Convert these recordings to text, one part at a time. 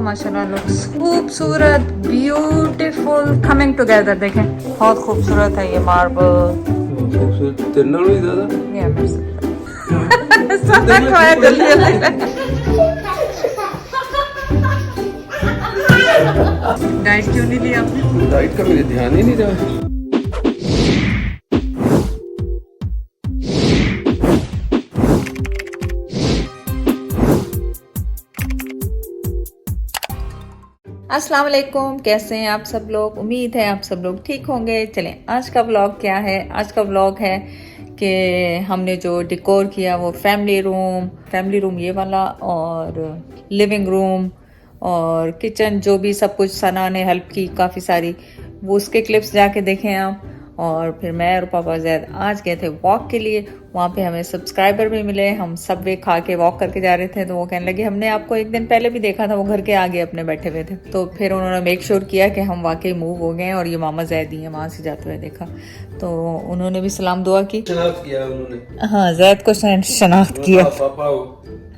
माशाल्लाह लुक्स खूबसूरत beautiful coming together. देखें बहुत खूबसूरत है ये मार्बल। खूबसूरत तेरे नाल भी ज्यादा ये मेरे से सारा खाया जल्दी डाइट क्यों नहीं लिया आपने? डाइट का मेरे ध्यान ही नहीं रहा। अस्सलाम वालेकुम, कैसे हैं आप सब लोग? उम्मीद है आप सब लोग ठीक होंगे। चलें, आज का व्लॉग क्या है? आज का व्लॉग है कि हमने जो डेकोर किया वो फैमिली रूम ये वाला और लिविंग रूम और किचन, जो भी सब कुछ सना ने हेल्प की काफ़ी सारी, वो उसके क्लिप्स जाके देखें आप। और फिर मैं और पापा जैद आज गए थे वॉक के लिए। वहाँ पे हमें सब्सक्राइबर भी मिले। हम सब वे खा के वॉक करके जा रहे थे तो वो कहने लगे हमने आपको एक दिन पहले भी देखा था, वो घर के आगे अपने बैठे हुए थे। तो फिर उन्होंने मेक श्योर किया कि हम वाकई मूव हो गए और ये मामा जैद ही है, वहाँ से जाते हुए देखा तो उन्होंने भी सलाम दुआ की। शनाख्त किया उन्होंने। हाँ, जैद को शनाख्त किया। पापा हो,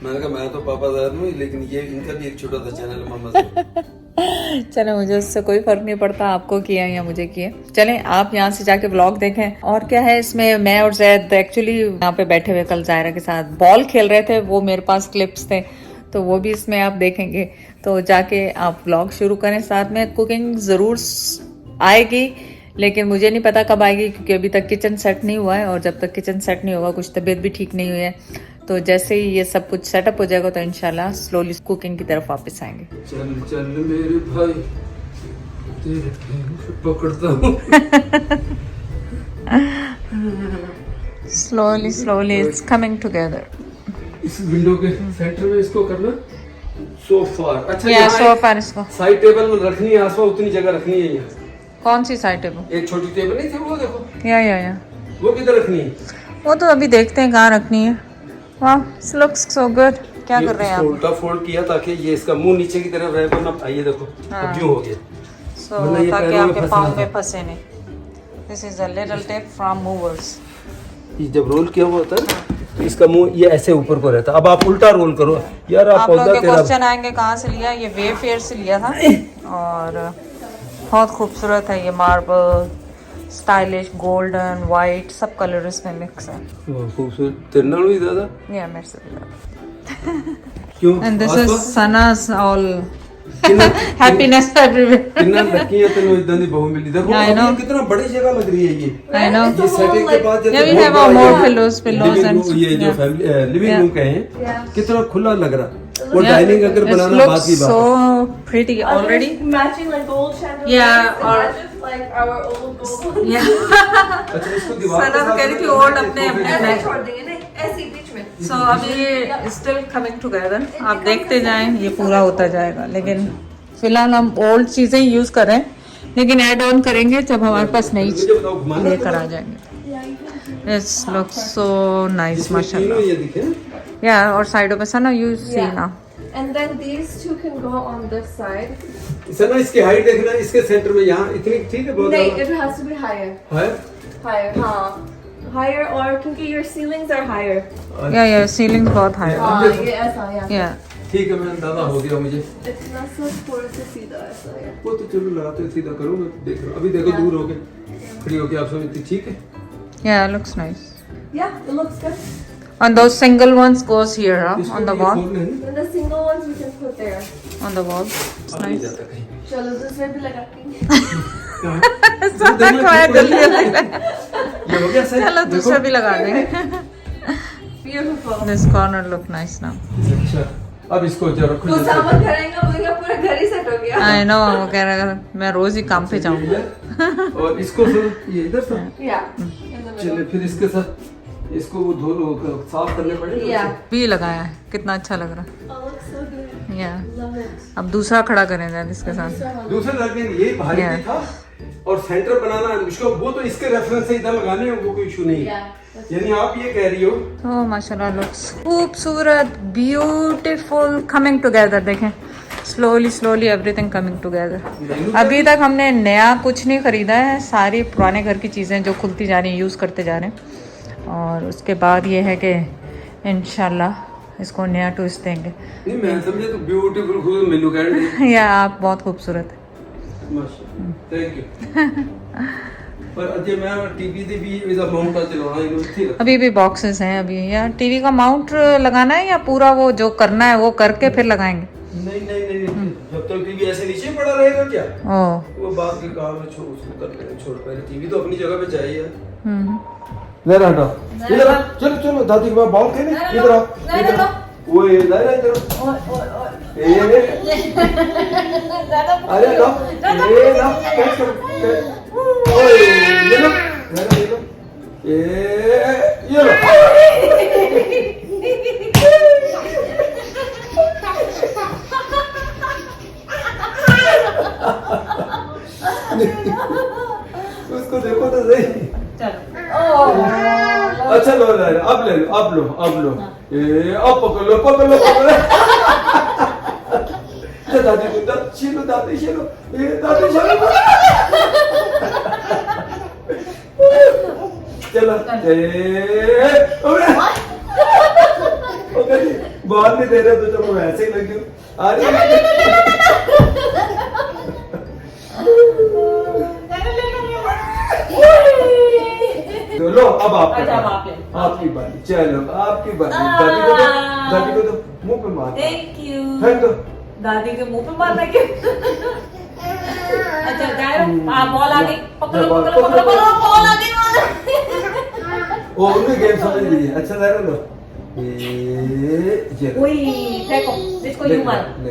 मैंने कहा मैं तो पापा जैद हूँ, लेकिन ये इनका भी एक छोटा सा चैनल है मामा जैद। चले, मुझे उससे कोई फर्क नहीं पड़ता आपको किया या मुझे किया। चलें, आप यहाँ से जाके व्लॉग देखें। और क्या है इसमें, मैं और जैद एक्चुअली यहाँ पे बैठे हुए कल जायरा के साथ बॉल खेल रहे थे, वो मेरे पास क्लिप्स थे तो वो भी इसमें आप देखेंगे। तो जाके आप व्लॉग शुरू करें। साथ में कुकिंग ज़रूर आएगी, लेकिन मुझे नहीं पता कब आएगी क्योंकि अभी तक किचन सेट नहीं हुआ है और जब तक किचन सेट नहीं होगा, कुछ तबीयत भी ठीक नहीं हुई है, तो जैसे ही ये सब कुछ सेटअप हो जाएगा तो इंशाल्लाह स्लोली कुकिंग की तरफ वापस आएंगे। चल चल मेरे भाई, तेरे पकड़ता हूँ। Slowly it's coming together. इस विंडो के सेंटर में इसको करना सो फार। अच्छा, या सो फार इसको साइड टेबल में रखनी है, आसपास उतनी जगह रखनी है। यहाँ कौन सी साइड टेबल? एक छोटी टेबल नहीं थी वो, देखो या वो किधर रखनी है? वो तो अभी देखते हैं कहाँ रखनी है। वाह, लुक्स सो गुड। क्या कर रहे हैं आप? उल्टा फोल्ड किया ताकि ये इसका मुंह नीचे की तरफ रहे, वरना ये देखो अब यूं हो गया। सो ताकि आपके पाँव में फंसे नहीं। This is a little tip from movers. ये जब रोल किया हुआ होता है तो इसका मुंह ये ऐसे ऊपर को रहता है। अब आप उल्टा रोल करो यार। आप लोगों के क्वेश्चन आएंगे कहाँ से लिया? ये वे फेयर से लिया था और बहुत खूबसूरत है ये मार्बल, स्टाइलिश गोल्डन वाइट सब कलर इसमें मिक्स है। खूबसूरत तेरे नाल भी ज्यादा या मेरे से भी ज्यादा। क्यों? एंड दिस इज सनास ऑल हैप्पीनेस एवरीवेयर। कितना लकी है तेरे इधर दी बहू मिली। देखो ये कितना बड़ी जगह लग रही है ये। I know. ये सेटिंग के बाद ये भी है वो मोर पिलोज एंड ये जो फैमिली लिविंग रूम का है, कितना खुला लग रहा। वो डाइनिंग अगर बनाना बात की बात। So pretty already. Matching like gold chandeliers. Yeah, or just like our old gold. yeah. अच्छा, इसको दीवार सना कह रही थी ओल्ड अपने ऐसे छोड़ देंगे ना, ऐसे ही बीच में। सो अभी स्टिल कमिंग टुगेदर। आप देखते जाएं, ये पूरा होता जाएगा। लेकिन फिलहाल हम ओल्ड चीजें यूज कर रहे हैं, लेकिन ऐड ऑन करेंगे जब हमारे पास नई लेकर आ जाएंगे। This looks so nice, माशाल्लाह। ये दिखे या और साइडों पे सना यू सी ना। And then these two can go on this side. Sir ना इसकी हाइट देखना, इसके सेंटर में यहाँ इतनी ठीक है बहुत No, ज्यादा it has to be higher. है। Higher, हाँ. Higher or क्योंकि your ceilings are higher. या सीलिंग बहुत हाई है। हाँ, ये ऐसा या. या ठीक है, मैं अंदाजा हो गया मुझे। इतना सा थोड़ा सा सीधा ऐसा या. वो तो चलो लगाते सीधा करो, मैं देख रहा हूँ। अभी देखो दूर हो गए, खड़ी हो गई आप सब इतनी ठीक है। या looks nice. Yeah, it looks good. And those single ones goes here, on the wall. And the single ones we can put there. On the wall. It's nice. चलो दूसरे भी लगा के. सारा खाया जल्दी ये हो गया सही। चलो दूसरा भी लगा देंगे। Beautiful. This corner look nice now. अच्छा, अब इसको जरा रखो। वो सामान करेंगे, बोलेंगे पूरा घर ही सेट हो गया. I know, वो कह रहा है मैं रोज ही काम पे जाऊंगा। और इसको ये इधर से Yeah. चलिए फिर इसके साथ इसको वो धो लो, साफ करने पड़ेगा। Yeah. भी लगाया है, कितना अच्छा लग रहा है। Oh, looks so good. या Love it. अब दूसरा खड़ा करेंगे इसके साथ। दूसरे लड़के ने ये भारी Yeah. भी था और सेंटर बनाना मुश्किल, वो तो इसके रेफरेंस से इधर लगाने हैं, वो कोई इशू नहीं है। Yeah. यानी आप ये कह रही हो तो माशाल्लाह लुक्स खूबसूरत ब्यूटीफुल कमिंग टुगेदर। देखें स्लोली एवरीथिंग कमिंग टुगेदर। अभी तक हमने नया कुछ नहीं खरीदा है, सारी पुराने घर की चीज़ें जो खुलती जा रही हैं यूज़ करते जा रहे हैं। और उसके बाद ये है कि इंशाल्लाह इसको नया ट्विस्ट देंगे। नहीं मैं समझे तो ब्यूटीफुल खुद मेनू कहने या आप बहुत खूबसूरत है। माशाल्लाह थैंक यू पर अजय मैं टीवी दे भी इसका माउंट चलाना इनो इत्थे अभी भी बॉक्सेस हैं अभी, यार टीवी का माउंट लगाना है या पूरा वो जो करना है वो करके फिर लगाएंगे? नहीं नहीं नहीं जब तक टीवी ऐसे नीचे पड़ा रहेगा क्या ओह वो बात के काम में कर ले छोड़ पहले टीवी तो अपनी जगह पे चाहिए। हम्म ले रहा हटा इधर आ, चलो चलो दादी के पास बॉल खेले इधर आ इधर आ वो इधर आ इधर ए अरे लो ए लो कैच कर ओए ये लो ये लो उसको देखो तो सही। अच्छा लो ले अब ले लो अब लो ए अब पकड़ लो दादी को दादी चलो ए दादी चलो चलो ओके बॉल नहीं दे रहे तो चलो वैसे ही लगी आ रही लो अब आपकी बारी चलो आपकी बारी दादी को तो मुंह पे मार थैंक यू फेंक दो दादी के मुंह पे मारना क्यों? अच्छा जाए बॉल आ गई पकड़ो बॉल आ गई वो उन्हें गेम समझ लीजिए अच्छा लग रहा लो ये ओए फेंको इसको यूं मार 1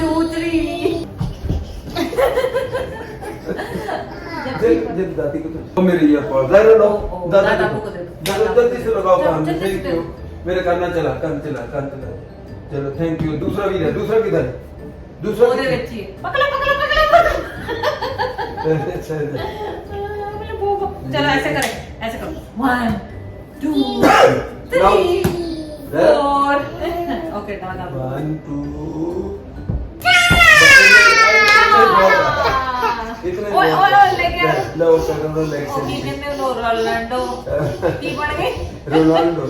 2 3 जब दादी को तो मेरे ये पॉल दादी लो दादा को दे दो जल्दी से लगाओ कान में थैंक यू मेरे कान चला चलो थैंक यू दूसरा भी है दूसरा किधर है दूसरा ओरे बच्ची पकड़ो चलो ऐसे करो 1 2 3 4 ओके दादा 1 2 इतने ओए लेके लो करो लेग से कितने रोनाल्डो की बन गई रोनाल्डो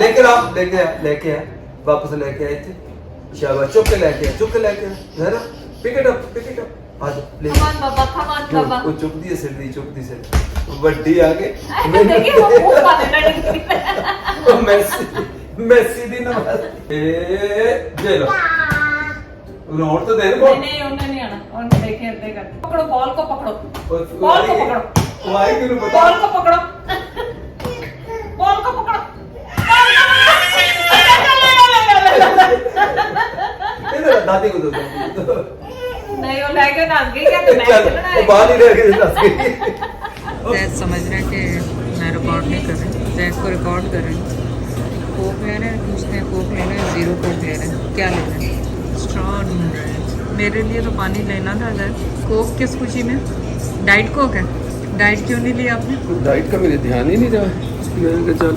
लेके आ वापस लेके आए थे शाबाश चुप के लेके आ है ना पिक इट अप आज ले कमान बाबा वो चुप दी से बड्डी आगे देखिए वो मुंह पाने लगी वो मेसी दी नमाज ए ले लो नोट तो दे दो नहीं उन्हें नहीं आना और देखिए देखा पकड़ो बॉल को पकड़ो वो आई क्यों बता बॉल को पकड़ो इधर दादी को दो नहीं वो लेके नाच गई क्या तो मैं खेलना है वो बाल ही रह गए नाच गई जैसे समझ रहे कि मैं रिकॉर्ड नहीं कर रही जैसे को रिकॉर्ड कर रही कोक ले रहे हैं पूछते हैं कोक लेना है 0 कोक ले रहे हैं क्या लेना है स्ट्रॉ ढूंढ रहे हैं मेरे लिए तो पानी लेना था जैसे कोक किस खुशी में डाइट कोक है डाइट क्यों नहीं लिया आपने डाइट का मेरे ध्यान ही नहीं रहा मैंने कहा चल